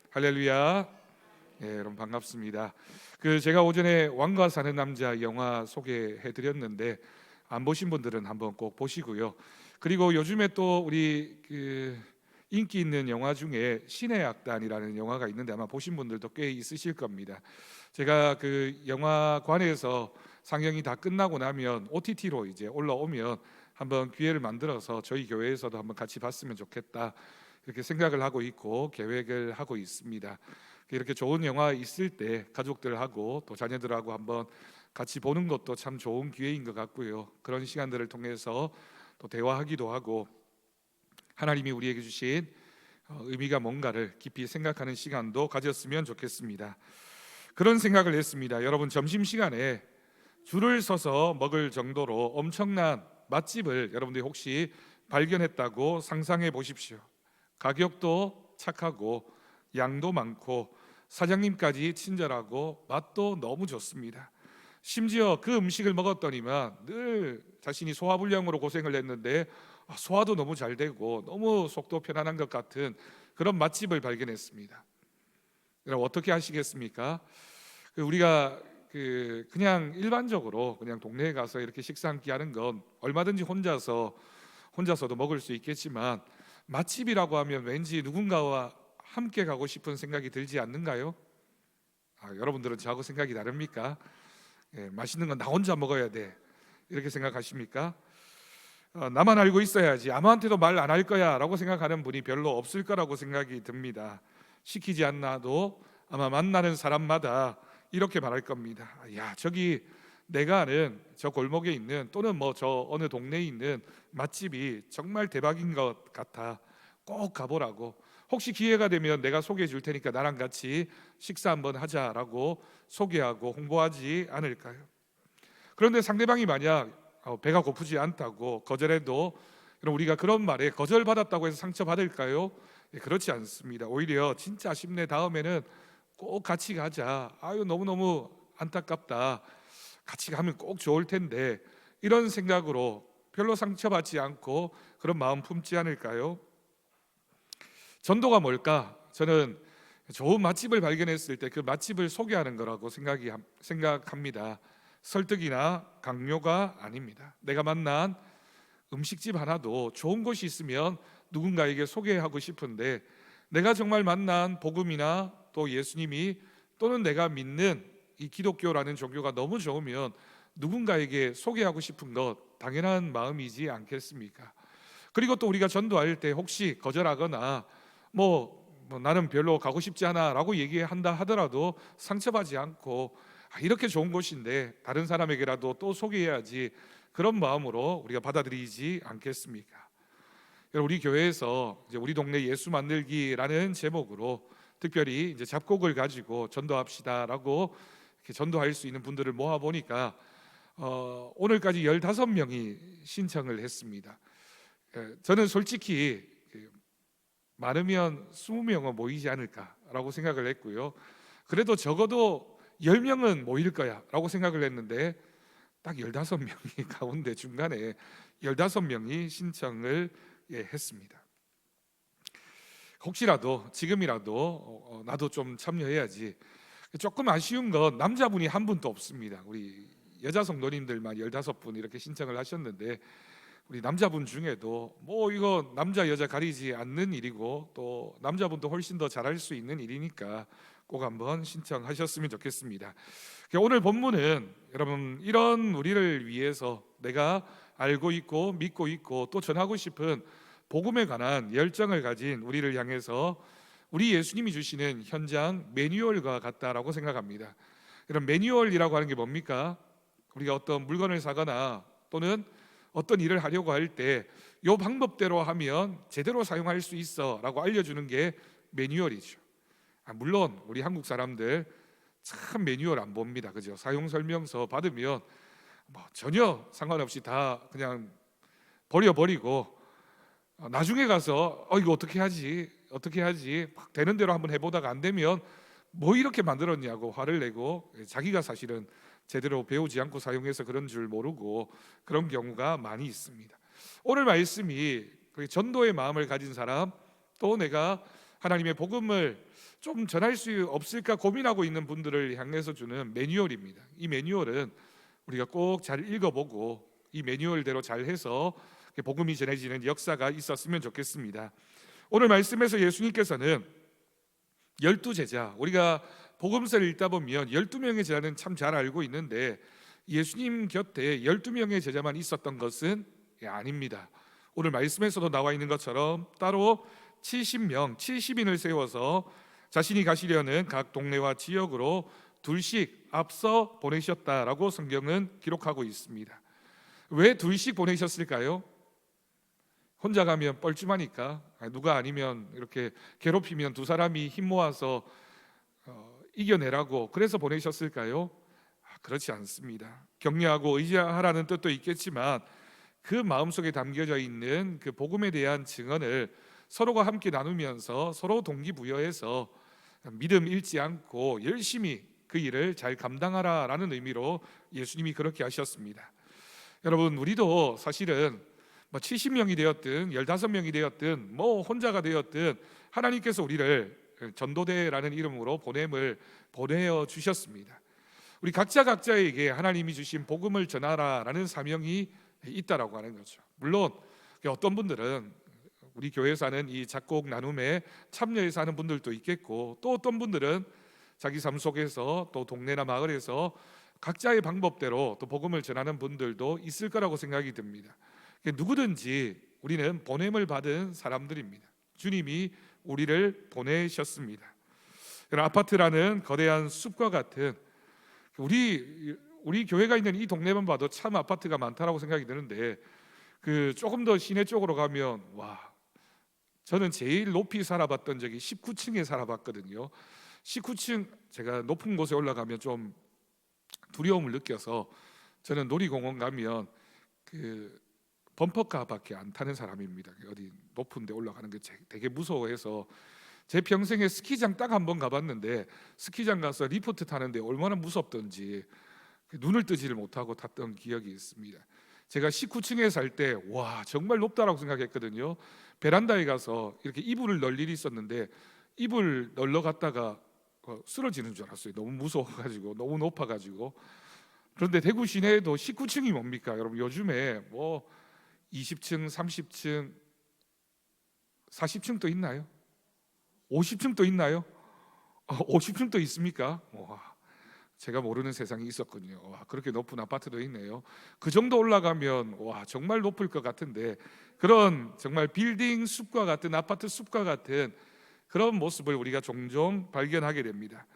할렐루야. 여러분 반갑습니다. 제가 오전에 왕과 사는 남자 영화 소개해 드렸는데 안 보신 분들은 한번 꼭 보시고요. 그리고 요즘에 또 우리 인기 있는 영화 중에 신의 악단이라는 영화가 있는데 아마 보신 분들도 꽤 있으실 겁니다. 제가 그 영화관에서 상영이 다 끝나고 나면 OTT로 이제 올라오면 한번 기회를 만들어서 저희 교회에서도 한번 같이 봤으면 좋겠다, 이렇게 생각을 하고 있고 계획을 하고 있습니다. 이렇게 좋은 영화 있을 때 가족들하고 또 자녀들하고 한번 같이 보는 것도 참 좋은 기회인 것 같고요. 그런 시간들을 통해서 또 대화하기도 하고 하나님이 우리에게 주신 의미가 뭔가를 깊이 생각하는 시간도 가졌으면 좋겠습니다. 그런 생각을 했습니다. 여러분, 점심시간에 줄을 서서 먹을 정도로 엄청난 맛집을 여러분들이 혹시 발견했다고 상상해 보십시오. 가격도 착하고 양도 많고 사장님까지 친절하고 맛도 너무 좋습니다. 심지어 그 음식을 먹었더니만 늘 자신이 소화불량으로 고생을 했는데 소화도 너무 잘 되고 너무 속도 편안한 것 같은 그런 맛집을 발견했습니다. 여러분, 어떻게 하시겠습니까? 우리가 그냥 일반적으로 그냥 동네에 가서 이렇게 식사 한 끼 하는 건 얼마든지 혼자서도 먹을 수 있겠지만 맛집이라고 하면 왠지 누군가와 함께 가고 싶은 생각이 들지 않는가요? 여러분들은 저하고 생각이 다릅니까? 맛있는 건 나 혼자 먹어야 돼, 이렇게 생각하십니까? 나만 알고 있어야지, 아무한테도 말 안 할 거야 라고 생각하는 분이 별로 없을 거라고 생각이 듭니다. 시키지 않나도 아마 만나는 사람마다 이렇게 말할 겁니다. 야, 저기 내가 아는 저 골목에 있는 또는 뭐 저 어느 동네에 있는 맛집이 정말 대박인 것 같아, 꼭 가보라고. 혹시 기회가 되면 내가 소개해 줄 테니까 나랑 같이 식사 한번 하자라고 소개하고 홍보하지 않을까요? 그런데 상대방이 만약 배가 고프지 않다고 거절해도 그럼 우리가 그런 말에 거절받았다고 해서 상처받을까요? 그렇지 않습니다. 오히려 진짜 아쉽네, 다음에는 꼭 같이 가자, 아유 너무너무 안타깝다, 같이 가면 꼭 좋을 텐데, 이런 생각으로 별로 상처받지 않고 그런 마음 품지 않을까요? 전도가 뭘까? 저는 좋은 맛집을 발견했을 때 그 맛집을 소개하는 거라고 생각합니다. 설득이나 강요가 아닙니다. 내가 만난 음식집 하나도 좋은 곳이 있으면 누군가에게 소개하고 싶은데, 내가 정말 만난 복음이나 또 예수님이 또는 내가 믿는 이 기독교라는 종교가 너무 좋으면 누군가에게 소개하고 싶은 것 당연한 마음이지 않겠습니까? 그리고 또 우리가 전도할 때 혹시 거절하거나 나는 별로 가고 싶지 않아 라고 얘기한다 하더라도 상처받지 않고 이렇게 좋은 곳인데 다른 사람에게라도 또 소개해야지, 그런 마음으로 우리가 받아들이지 않겠습니까? 여러분, 우리 교회에서 이제 우리 동네 예수 만들기라는 제목으로 특별히 이제 잡곡을 가지고 전도합시다라고 이렇게 전도할 수 있는 분들을 모아 보니까 오늘까지 15명이 신청을 했습니다. 저는 솔직히 많으면 20명은 모이지 않을까라고 생각을 했고요. 그래도 적어도 10명은 모일 거야 라고 생각을 했는데 딱 15명이 가운데 중간에 15명이 신청을 했습니다. 혹시라도 지금이라도 나도 좀 참여해야지. 조금 아쉬운 건 남자분이 한 분도 없습니다. 우리 여자 성도님들만 15분 이렇게 신청을 하셨는데 우리 남자분 중에도 이거 남자 여자 가리지 않는 일이고 또 남자분도 훨씬 더 잘할 수 있는 일이니까 꼭 한번 신청하셨으면 좋겠습니다. 오늘 본문은 여러분 이런 우리를 위해서 내가 알고 있고 믿고 있고 또 전하고 싶은 복음에 관한 열정을 가진 우리를 향해서 우리 예수님이 주시는 현장 매뉴얼과 같다라고 생각합니다. 이런 매뉴얼이라고 하는 게 뭡니까? 우리가 어떤 물건을 사거나 또는 어떤 일을 하려고 할 때 이 방법대로 하면 제대로 사용할 수 있어 라고 알려주는 게 매뉴얼이죠. 물론 우리 한국 사람들 참 매뉴얼 안 봅니다. 그죠? 사용 설명서 받으면 전혀 상관없이 다 그냥 버려버리고 나중에 가서 이거 어떻게 하지 막 되는 대로 한번 해보다가 안 되면 뭐 이렇게 만들었냐고 화를 내고, 자기가 사실은 제대로 배우지 않고 사용해서 그런 줄 모르고 그런 경우가 많이 있습니다. 오늘 말씀이 전도의 마음을 가진 사람, 또 내가 하나님의 복음을 좀 전할 수 없을까 고민하고 있는 분들을 향해서 주는 매뉴얼입니다. 이 매뉴얼은 우리가 꼭 잘 읽어보고 이 매뉴얼대로 잘 해서 복음이 전해지는 역사가 있었으면 좋겠습니다. 오늘 말씀에서 예수님께서는 12제자, 우리가 복음서를 읽다 보면 12명의 제자는 참 잘 알고 있는데 예수님 곁에 12명의 제자만 있었던 것은 아닙니다. 오늘 말씀에서도 나와 있는 것처럼 따로 70명, 70인을 세워서 자신이 가시려는 각 동네와 지역으로 둘씩 앞서 보내셨다라고 성경은 기록하고 있습니다. 왜 둘씩 보내셨을까요? 혼자 가면 뻘쭘하니까, 누가 아니면 이렇게 괴롭히면 두 사람이 힘 모아서 이겨내라고 그래서 보내셨을까요? 그렇지 않습니다. 격려하고 의지하라는 뜻도 있겠지만 그 마음속에 담겨져 있는 그 복음에 대한 증언을 서로가 함께 나누면서 서로 동기부여해서 믿음 잃지 않고 열심히 그 일을 잘 감당하라라는 의미로 예수님이 그렇게 하셨습니다. 여러분, 우리도 사실은 70명이 되었든 15명이 되었든 혼자가 되었든 하나님께서 우리를 전도대라는 이름으로 보내어 주셨습니다. 우리 각자에게 하나님이 주신 복음을 전하라라는 사명이 있다라고 하는 거죠. 물론 어떤 분들은 우리 교회에서 하는 이 작곡 나눔에 참여해서 하는 분들도 있겠고, 또 어떤 분들은 자기 삶 속에서 또 동네나 마을에서 각자의 방법대로 또 복음을 전하는 분들도 있을 거라고 생각이 듭니다. 누구든지 우리는 보냄을 받은 사람들입니다. 주님이 우리를 보내셨습니다. 아파트라는 거대한 숲과 같은 우리 교회가 있는 이 동네만 봐도 참 아파트가 많다라고 생각이 드는데 조금 더 시내 쪽으로 가면 저는 제일 높이 살아봤던 적이 19층에 살아봤거든요. 19층, 제가 높은 곳에 올라가면 좀 두려움을 느껴서 저는 놀이공원 가면 범퍼카밖에 안 타는 사람입니다. 어디 높은 데 올라가는 게 되게 무서워해서 제 평생에 스키장 딱 한 번 가봤는데 스키장 가서 리프트 타는데 얼마나 무섭던지 눈을 뜨지를 못하고 탔던 기억이 있습니다. 제가 19층에 살 때 정말 높다라고 생각했거든요. 베란다에 가서 이렇게 이불을 널 일이 있었는데 이불 널러 갔다가 쓰러지는 줄 알았어요. 너무 무서워가지고, 너무 높아가지고. 그런데 대구 시내에도 19층이 뭡니까? 여러분, 요즘에 20층, 30층, 40층도 있나요? 50층도 있나요? 50층도 있습니까? 제가 모르는 세상이 있었군요. 그렇게 높은 아파트도 있네요. 그 정도 올라가면 정말 높을 것 같은데, 그런 정말 빌딩 숲과 같은, 아파트 숲과 같은 그런 모습을 우리가 종종 발견하게 됩니다.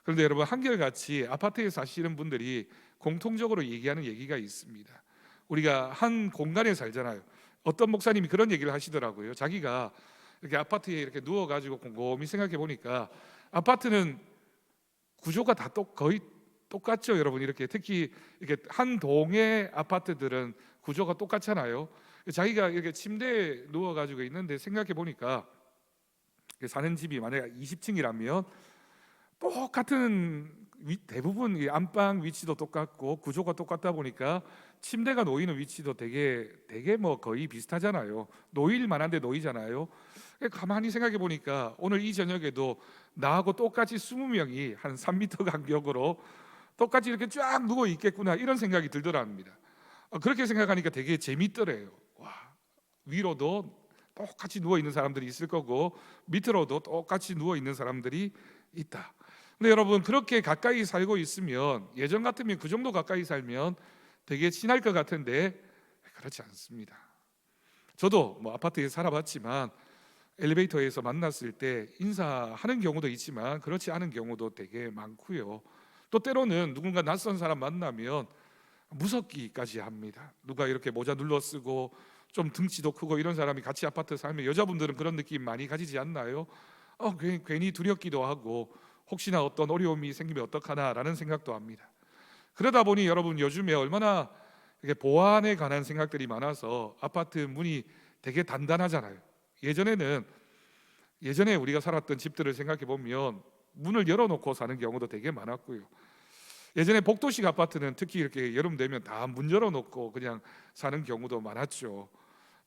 그런데 여러분, 한결같이 아파트에 사시는 분들이 공통적으로 얘기하는 얘기가 있습니다. 우리가 한 공간에 살잖아요. 어떤 목사님이 그런 얘기를 하시더라고요. 자기가 이렇게 아파트에 이렇게 누워가지고 곰곰이 생각해 보니까 아파트는 구조가 다 거의 똑같죠, 여러분. 이렇게 특히 이렇게 한 동의 아파트들은 구조가 똑같잖아요. 자기가 이렇게 침대에 누워가지고 있는데 생각해 보니까 사는 집이 만약에 20층이라면 똑같은 대부분 안방 위치도 똑같고 구조가 똑같다 보니까 침대가 놓이는 위치도 되게 거의 비슷하잖아요. 놓일 만한데 놓이잖아요. 가만히 생각해 보니까 오늘 이 저녁에도 나하고 똑같이 20명이 한 3m 간격으로 똑같이 이렇게 쫙 누워 있겠구나, 이런 생각이 들더랍니다. 그렇게 생각하니까 되게 재밌더래요. 위로도 똑같이 누워 있는 사람들이 있을 거고 밑으로도 똑같이 누워 있는 사람들이 있다. 근데 여러분, 그렇게 가까이 살고 있으면, 예전 같으면 그 정도 가까이 살면 되게 친할 것 같은데 그렇지 않습니다. 저도 아파트에 살아봤지만 엘리베이터에서 만났을 때 인사하는 경우도 있지만 그렇지 않은 경우도 되게 많고요. 또 때로는 누군가 낯선 사람 만나면 무섭기까지 합니다. 누가 이렇게 모자 눌러 쓰고 좀 등치도 크고 이런 사람이 같이 아파트 살면 여자분들은 그런 느낌 많이 가지지 않나요? 괜히 두렵기도 하고 혹시나 어떤 어려움이 생기면 어떡하나라는 생각도 합니다. 그러다 보니 여러분, 요즘에 얼마나 보안에 관한 생각들이 많아서 아파트 문이 되게 단단하잖아요. 예전에 우리가 살았던 집들을 생각해 보면 문을 열어놓고 사는 경우도 되게 많았고요. 예전에 복도식 아파트는 특히 이렇게 여름 되면 다 문 열어놓고 그냥 사는 경우도 많았죠.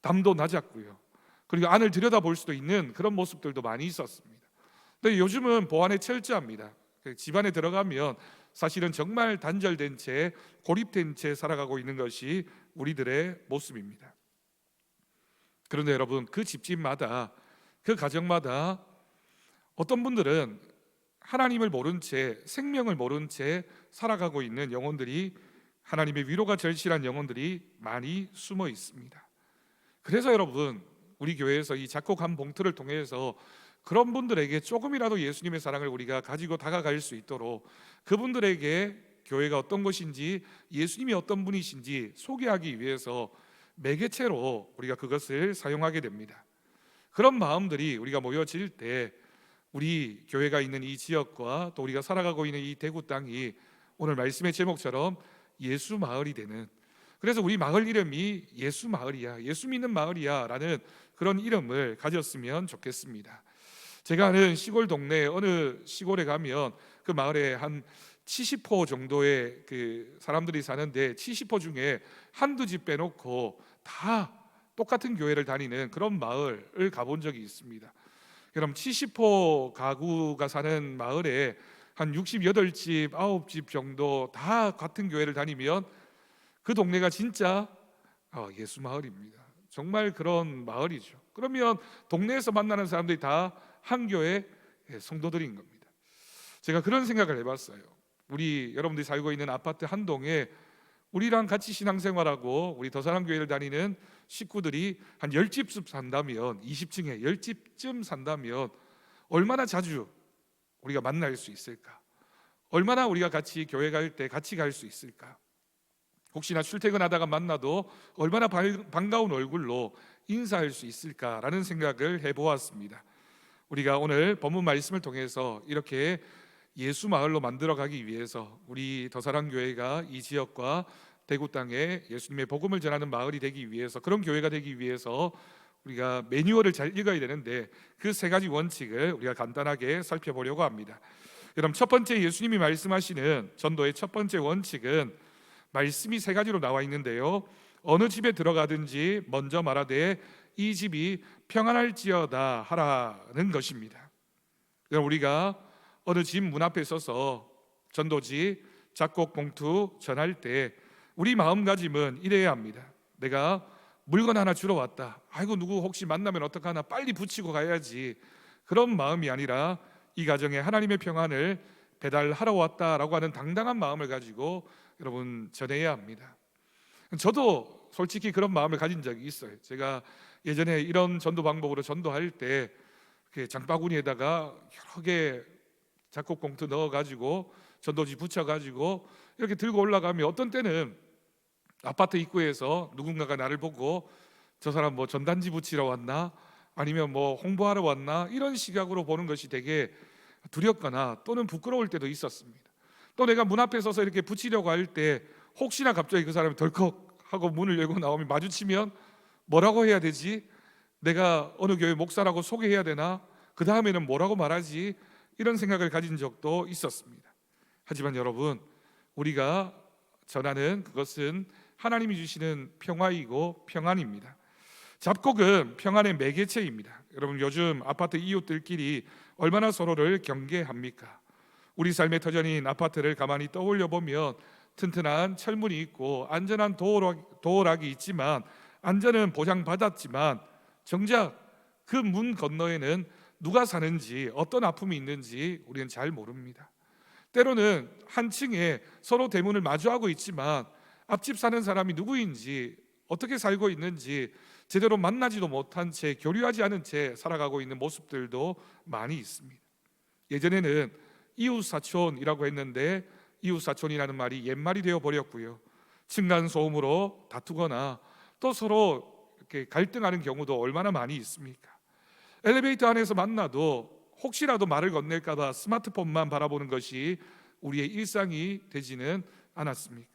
담도 낮았고요. 그리고 안을 들여다볼 수도 있는 그런 모습들도 많이 있었습니다. 근데 요즘은 보안에 철저합니다. 집 안에 들어가면 사실은 정말 단절된 채, 고립된 채 살아가고 있는 것이 우리들의 모습입니다. 그런데 여러분, 그 집집마다, 그 가정마다 어떤 분들은 하나님을 모른 채, 생명을 모른 채 살아가고 있는 영혼들이, 하나님의 위로가 절실한 영혼들이 많이 숨어 있습니다. 그래서 여러분, 우리 교회에서 이 작곡 한 봉투를 통해서 그런 분들에게 조금이라도 예수님의 사랑을 우리가 가지고 다가갈 수 있도록, 그분들에게 교회가 어떤 것인지, 예수님이 어떤 분이신지 소개하기 위해서 매개체로 우리가 그것을 사용하게 됩니다. 그런 마음들이 우리가 모여질 때 우리 교회가 있는 이 지역과 또 우리가 살아가고 있는 이 대구 땅이 오늘 말씀의 제목처럼 예수 마을이 되는, 그래서 우리 마을 이름이 예수 마을이야, 예수 믿는 마을이야 라는 그런 이름을 가졌으면 좋겠습니다. 제가 아는 시골 동네 어느 시골에 가면 그 마을에 한 70호 정도의 그 사람들이 사는데 70호 중에 한두 집 빼놓고 다 똑같은 교회를 다니는 그런 마을을 가본 적이 있습니다. 그럼 70호 가구가 사는 마을에 한 68집, 9집 정도 다 같은 교회를 다니면 그 동네가 진짜 예수 마을입니다. 정말 그런 마을이죠. 그러면 동네에서 만나는 사람들이 다 한 교회 성도들인 겁니다. 제가 그런 생각을 해봤어요. 우리 여러분들이 살고 있는 아파트 한 동에 우리랑 같이 신앙생활하고 우리 더사랑교회를 다니는 식구들이 한 10집 산다면, 20층에 10집쯤 산다면 얼마나 자주 우리가 만날 수 있을까? 얼마나 우리가 같이 교회 갈 때 같이 갈 수 있을까? 혹시나 출퇴근하다가 만나도 얼마나 반가운 얼굴로 인사할 수 있을까라는 생각을 해보았습니다. 우리가 오늘 본문 말씀을 통해서 이렇게 예수 마을로 만들어가기 위해서, 우리 더사랑교회가 이 지역과 대구 땅에 예수님의 복음을 전하는 마을이 되기 위해서, 그런 교회가 되기 위해서 우리가 매뉴얼을 잘 읽어야 되는데, 그 세 가지 원칙을 우리가 간단하게 살펴보려고 합니다. 그럼 첫 번째, 예수님이 말씀하시는 전도의 첫 번째 원칙은 말씀이 세 가지로 나와 있는데요, 어느 집에 들어가든지 먼저 말하되 이 집이 평안할지어다 하라는 것입니다. 그럼 우리가 어느 집 문 앞에 서서 전도지, 작곡 봉투 전할 때 우리 마음가짐은 이래야 합니다. 내가 물건 하나 주러 왔다, 아이고 누구 혹시 만나면 어떡하나, 빨리 붙이고 가야지, 그런 마음이 아니라 이 가정에 하나님의 평안을 배달하러 왔다라고 하는 당당한 마음을 가지고 여러분 전해야 합니다. 저도 솔직히 그런 마음을 가진 적이 있어요. 제가 예전에 이런 전도 방법으로 전도할 때 장바구니에다가 여러 개 작곡 봉투 넣어가지고 전도지 붙여가지고 이렇게 들고 올라가면, 어떤 때는 아파트 입구에서 누군가가 나를 보고 저 사람 뭐 전단지 붙이러 왔나, 아니면 뭐 홍보하러 왔나, 이런 시각으로 보는 것이 되게 두렵거나 또는 부끄러울 때도 있었습니다. 또 내가 문 앞에 서서 이렇게 붙이려고 할 때 혹시나 갑자기 그 사람이 덜컥 하고 문을 열고 나오면, 마주치면 뭐라고 해야 되지? 내가 어느 교회 목사라고 소개해야 되나? 그 다음에는 뭐라고 말하지? 이런 생각을 가진 적도 있었습니다. 하지만 여러분, 우리가 전하는 그것은 하나님이 주시는 평화이고 평안입니다. 잡곡은 평안의 매개체입니다. 여러분, 요즘 아파트 이웃들끼리 얼마나 서로를 경계합니까? 우리 삶의 터전인 아파트를 가만히 떠올려 보면 튼튼한 철문이 있고 안전한 도어락이 있지만, 안전은 보장받았지만 정작 그 문 건너에는 누가 사는지, 어떤 아픔이 있는지 우리는 잘 모릅니다. 때로는 한 층에 서로 대문을 마주하고 있지만 앞집 사는 사람이 누구인지, 어떻게 살고 있는지 제대로 만나지도 못한 채, 교류하지 않은 채 살아가고 있는 모습들도 많이 있습니다. 예전에는 이웃사촌이라고 했는데 이웃사촌이라는 말이 옛말이 되어버렸고요, 층간소음으로 다투거나 또 서로 이렇게 갈등하는 경우도 얼마나 많이 있습니까? 엘리베이터 안에서 만나도 혹시라도 말을 건넬까 봐 스마트폰만 바라보는 것이 우리의 일상이 되지는 않았습니까?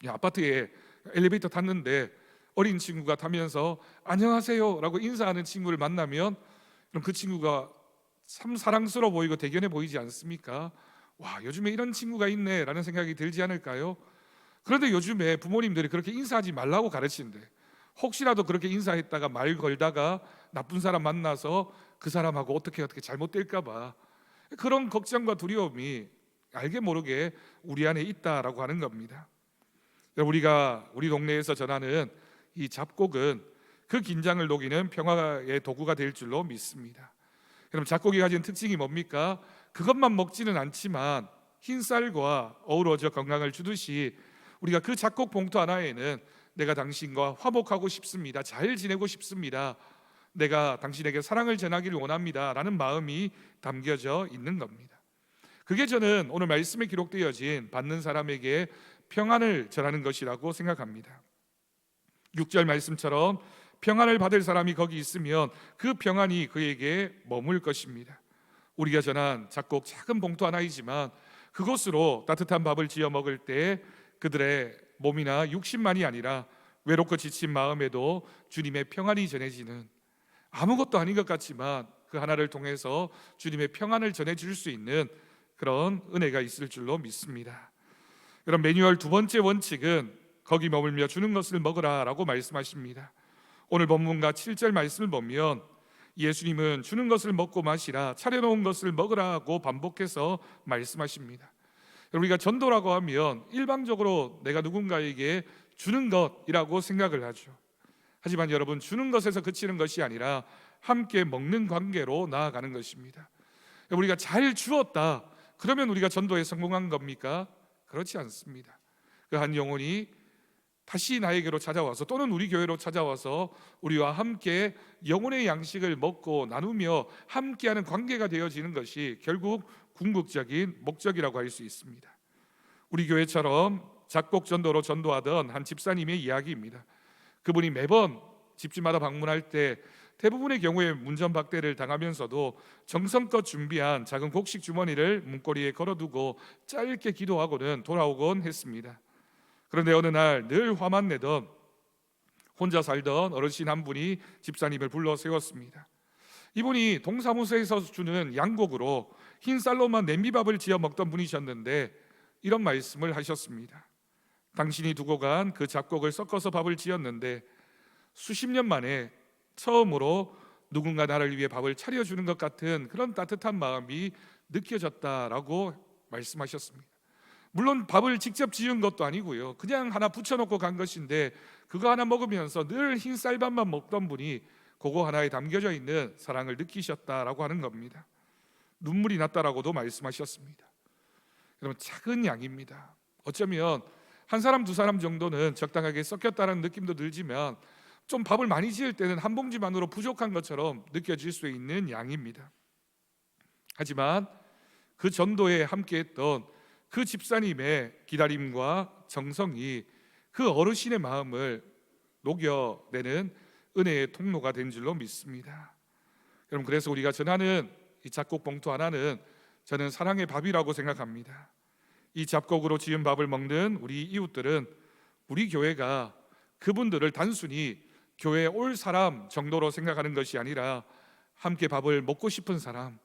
아파트에 엘리베이터 탔는데 어린 친구가 타면서 안녕하세요 라고 인사하는 친구를 만나면 그럼 그 친구가 참 사랑스러워 보이고 대견해 보이지 않습니까? 와, 요즘에 이런 친구가 있네 라는 생각이 들지 않을까요? 그런데 요즘에 부모님들이 그렇게 인사하지 말라고 가르치는데 혹시라도 그렇게 인사했다가 말 걸다가 나쁜 사람 만나서 그 사람하고 어떻게 잘못될까 봐 그런 걱정과 두려움이 알게 모르게 우리 안에 있다라고 하는 겁니다. 우리가 우리 동네에서 전하는 이 잡곡은 그 긴장을 녹이는 평화의 도구가 될 줄로 믿습니다. 그럼 잡곡이 가진 특징이 뭡니까? 그것만 먹지는 않지만 흰쌀과 어우러져 건강을 주듯이 우리가 그 잡곡 봉투 하나에는 내가 당신과 화목하고 싶습니다, 잘 지내고 싶습니다, 내가 당신에게 사랑을 전하기를 원합니다 라는 마음이 담겨져 있는 겁니다. 그게 저는 오늘 말씀에 기록되어진 받는 사람에게 평안을 전하는 것이라고 생각합니다. 6절 말씀처럼 평안을 받을 사람이 거기 있으면 그 평안이 그에게 머물 것입니다. 우리가 전한 작곡 작은 봉투 하나이지만 그것으로 따뜻한 밥을 지어 먹을 때 그들의 몸이나 육신만이 아니라 외롭고 지친 마음에도 주님의 평안이 전해지는, 아무것도 아닌 것 같지만 그 하나를 통해서 주님의 평안을 전해줄 수 있는 그런 은혜가 있을 줄로 믿습니다. 그럼 매뉴얼 두 번째 원칙은 거기 머물며 주는 것을 먹으라 라고 말씀하십니다. 오늘 본문과 7절 말씀을 보면 예수님은 주는 것을 먹고 마시라, 차려놓은 것을 먹으라고 반복해서 말씀하십니다. 우리가 전도라고 하면 일방적으로 내가 누군가에게 주는 것이라고 생각을 하죠. 하지만 여러분, 주는 것에서 그치는 것이 아니라 함께 먹는 관계로 나아가는 것입니다. 우리가 잘 주었다 그러면 우리가 전도에 성공한 겁니까? 그렇지 않습니다. 그 한 영혼이 다시 나에게로 찾아와서 또는 우리 교회로 찾아와서 우리와 함께 영혼의 양식을 먹고 나누며 함께하는 관계가 되어지는 것이 결국 궁극적인 목적이라고 할 수 있습니다. 우리 교회처럼 작곡 전도로 전도하던 한 집사님의 이야기입니다. 그분이 매번 집집마다 방문할 때 대부분의 경우에 문전박대를 당하면서도 정성껏 준비한 작은 곡식 주머니를 문고리에 걸어두고 짧게 기도하고는 돌아오곤 했습니다. 그런데 어느 날 늘 화만 내던 혼자 살던 어르신 한 분이 집사님을 불러 세웠습니다. 이분이 동사무소에서 주는 양곡으로 흰 쌀로만 냄비밥을 지어 먹던 분이셨는데 이런 말씀을 하셨습니다. 당신이 두고 간 그 잡곡을 섞어서 밥을 지었는데 수십 년 만에 처음으로 누군가 나를 위해 밥을 차려주는 것 같은 그런 따뜻한 마음이 느껴졌다라고 말씀하셨습니다. 물론 밥을 직접 지은 것도 아니고요, 그냥 하나 붙여놓고 간 것인데 그거 하나 먹으면서 늘 흰 쌀밥만 먹던 분이 그거 하나에 담겨져 있는 사랑을 느끼셨다라고 하는 겁니다. 눈물이 났다라고도 말씀하셨습니다. 여러분, 작은 양입니다. 어쩌면 한 사람 두 사람 정도는 적당하게 섞였다는 느낌도 들지만 좀 밥을 많이 지을 때는 한 봉지만으로 부족한 것처럼 느껴질 수 있는 양입니다. 하지만 그 전도에 함께했던 그 집사님의 기다림과 정성이 그 어르신의 마음을 녹여내는 은혜의 통로가 된 줄로 믿습니다. 여러분, 그래서 우리가 전하는 이 작곡 봉투 하나는 저는 사랑의 밥이라고 생각합니다. 이 잡곡으로 지은 밥을 먹는 우리 이웃들은 우리 교회가 그분들을 단순히 교회에 올 사람 정도로 생각하는 것이 아니라 함께 밥을 먹고 싶은 사람,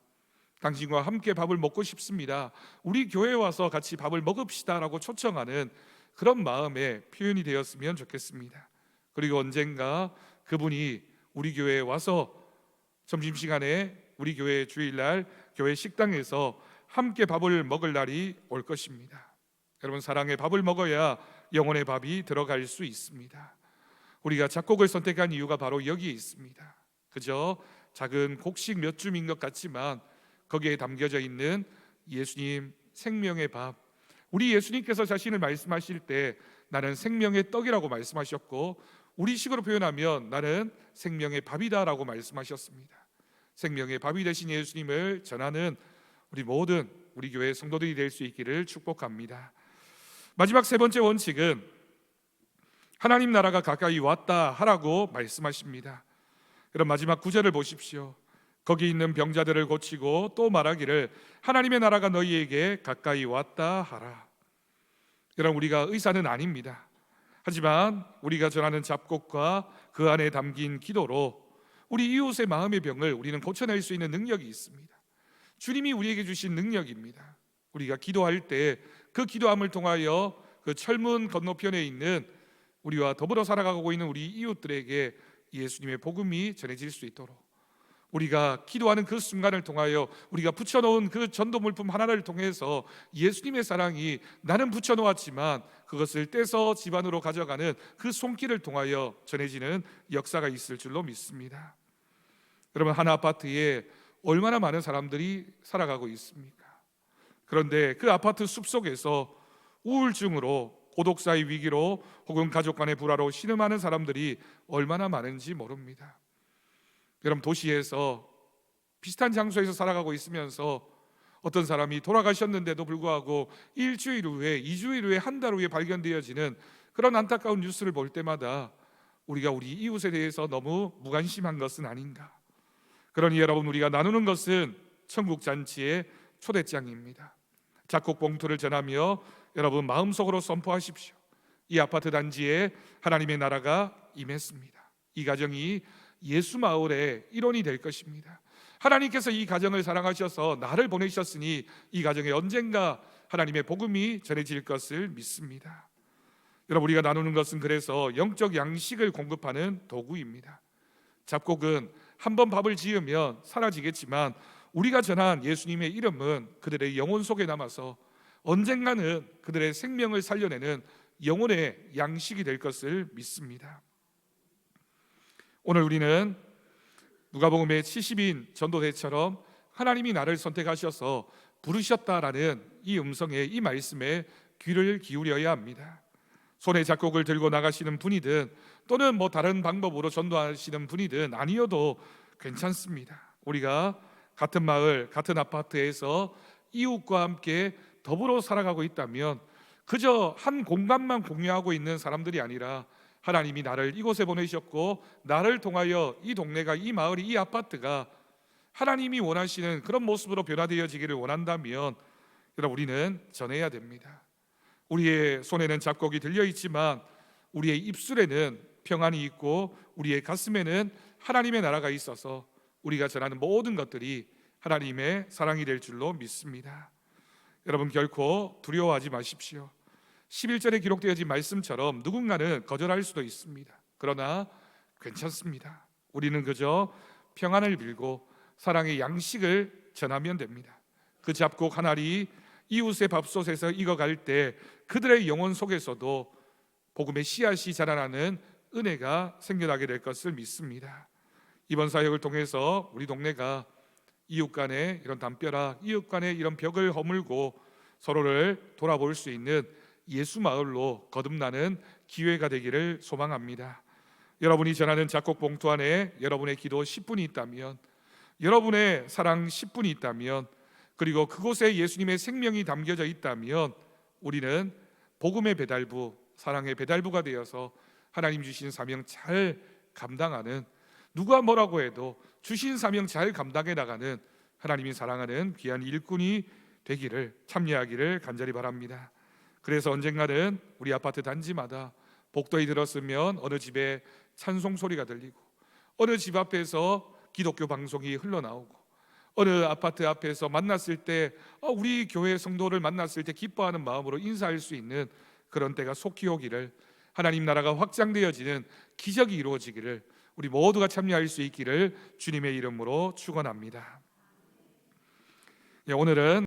당신과 함께 밥을 먹고 싶습니다, 우리 교회에 와서 같이 밥을 먹읍시다 라고 초청하는 그런 마음의 표현이 되었으면 좋겠습니다. 그리고 언젠가 그분이 우리 교회에 와서 점심시간에 우리 교회 주일날 교회 식당에서 함께 밥을 먹을 날이 올 것입니다. 여러분, 사랑의 밥을 먹어야 영혼의 밥이 들어갈 수 있습니다. 우리가 작곡을 선택한 이유가 바로 여기에 있습니다. 그저 작은 곡식 몇 줌인 것 같지만 거기에 담겨져 있는 예수님 생명의 밥, 우리 예수님께서 자신을 말씀하실 때 나는 생명의 떡이라고 말씀하셨고 우리식으로 표현하면 나는 생명의 밥이다라고 말씀하셨습니다. 생명의 밥이 되신 예수님을 전하는 우리 모든 우리 교회 성도들이 될 수 있기를 축복합니다. 마지막 세 번째 원칙은 하나님 나라가 가까이 왔다 하라고 말씀하십니다. 그럼 마지막 9절을 보십시오. 거기 있는 병자들을 고치고 또 말하기를 하나님의 나라가 너희에게 가까이 왔다 하라. 여러분, 우리가 의사는 아닙니다. 하지만 우리가 전하는 잡곡과 그 안에 담긴 기도로 우리 이웃의 마음의 병을 우리는 고쳐낼 수 있는 능력이 있습니다. 주님이 우리에게 주신 능력입니다. 우리가 기도할 때 그 기도함을 통하여 그 철문 건너편에 있는 우리와 더불어 살아가고 있는 우리 이웃들에게 예수님의 복음이 전해질 수 있도록, 우리가 기도하는 그 순간을 통하여 우리가 붙여놓은 그 전도 물품 하나를 통해서 예수님의 사랑이, 나는 붙여놓았지만 그것을 떼서 집 안으로 가져가는 그 손길을 통하여 전해지는 역사가 있을 줄로 믿습니다. 여러분, 한 아파트에 얼마나 많은 사람들이 살아가고 있습니까? 그런데 그 아파트 숲속에서 우울증으로, 고독사의 위기로, 혹은 가족 간의 불화로 신음하는 사람들이 얼마나 많은지 모릅니다. 여러분, 도시에서 비슷한 장소에서 살아가고 있으면서 어떤 사람이 돌아가셨는데도 불구하고 일주일 후에, 2주일 후에, 한 달 후에 발견되어지는 그런 안타까운 뉴스를 볼 때마다 우리가 우리 이웃에 대해서 너무 무관심한 것은 아닌가. 그러니 여러분, 우리가 나누는 것은 천국잔치의 초대장입니다. 작곡 봉투를 전하며 여러분 마음속으로 선포하십시오. 이 아파트 단지에 하나님의 나라가 임했습니다. 이 가정이 예수 마을의 일원이 될 것입니다. 하나님께서 이 가정을 사랑하셔서 나를 보내셨으니 이 가정에 언젠가 하나님의 복음이 전해질 것을 믿습니다. 여러분, 우리가 나누는 것은 그래서 영적 양식을 공급하는 도구입니다. 잡곡은 한번 밥을 지으면 사라지겠지만 우리가 전한 예수님의 이름은 그들의 영혼 속에 남아서 언젠가는 그들의 생명을 살려내는 영혼의 양식이 될 것을 믿습니다. 오늘 우리는 누가복음의 70인 전도대처럼 하나님이 나를 선택하셔서 부르셨다라는 이 음성에, 이 말씀에 귀를 기울여야 합니다. 손에 작곡을 들고 나가시는 분이든 또는 다른 방법으로 전도하시는 분이든 아니어도 괜찮습니다. 우리가 같은 마을, 같은 아파트에서 이웃과 함께 더불어 살아가고 있다면 그저 한 공간만 공유하고 있는 사람들이 아니라 하나님이 나를 이곳에 보내셨고 나를 통하여 이 동네가, 이 마을이, 이 아파트가 하나님이 원하시는 그런 모습으로 변화되어지기를 원한다면 여러분, 우리는 전해야 됩니다. 우리의 손에는 작곡이 들려있지만 우리의 입술에는 평안이 있고 우리의 가슴에는 하나님의 나라가 있어서 우리가 전하는 모든 것들이 하나님의 사랑이 될 줄로 믿습니다. 여러분, 결코 두려워하지 마십시오. 11절에 기록되어진 말씀처럼 누군가는 거절할 수도 있습니다. 그러나 괜찮습니다. 우리는 그저 평안을 빌고 사랑의 양식을 전하면 됩니다. 그 잡곡 하나리 이웃의 밥솥에서 익어갈 때 그들의 영혼 속에서도 복음의 씨앗이 자라나는 은혜가 생겨나게 될 것을 믿습니다. 이번 사역을 통해서 우리 동네가 이웃 간의 이런 담벼락, 이웃 간의 이런 벽을 허물고 서로를 돌아볼 수 있는 예수 마을로 거듭나는 기회가 되기를 소망합니다. 여러분이 전하는 작곡 봉투 안에 여러분의 기도 10분이 있다면, 여러분의 사랑 10분이 있다면, 그리고 그곳에 예수님의 생명이 담겨져 있다면 우리는 복음의 배달부, 사랑의 배달부가 되어서 하나님 주신 사명 잘 감당하는, 누가 뭐라고 해도 주신 사명 잘 감당해 나가는 하나님이 사랑하는 귀한 일꾼이 되기를, 참여하기를 간절히 바랍니다. 그래서 언젠가는 우리 아파트 단지마다 복도에 들었으면 어느 집에 찬송 소리가 들리고, 어느 집 앞에서 기독교 방송이 흘러나오고, 어느 아파트 앞에서 만났을 때 우리 교회 성도를 만났을 때 기뻐하는 마음으로 인사할 수 있는 그런 때가 속히 오기를, 하나님 나라가 확장되어지는 기적이 이루어지기를 우리 모두가 참여할 수 있기를 주님의 이름으로 축원합니다. 오늘은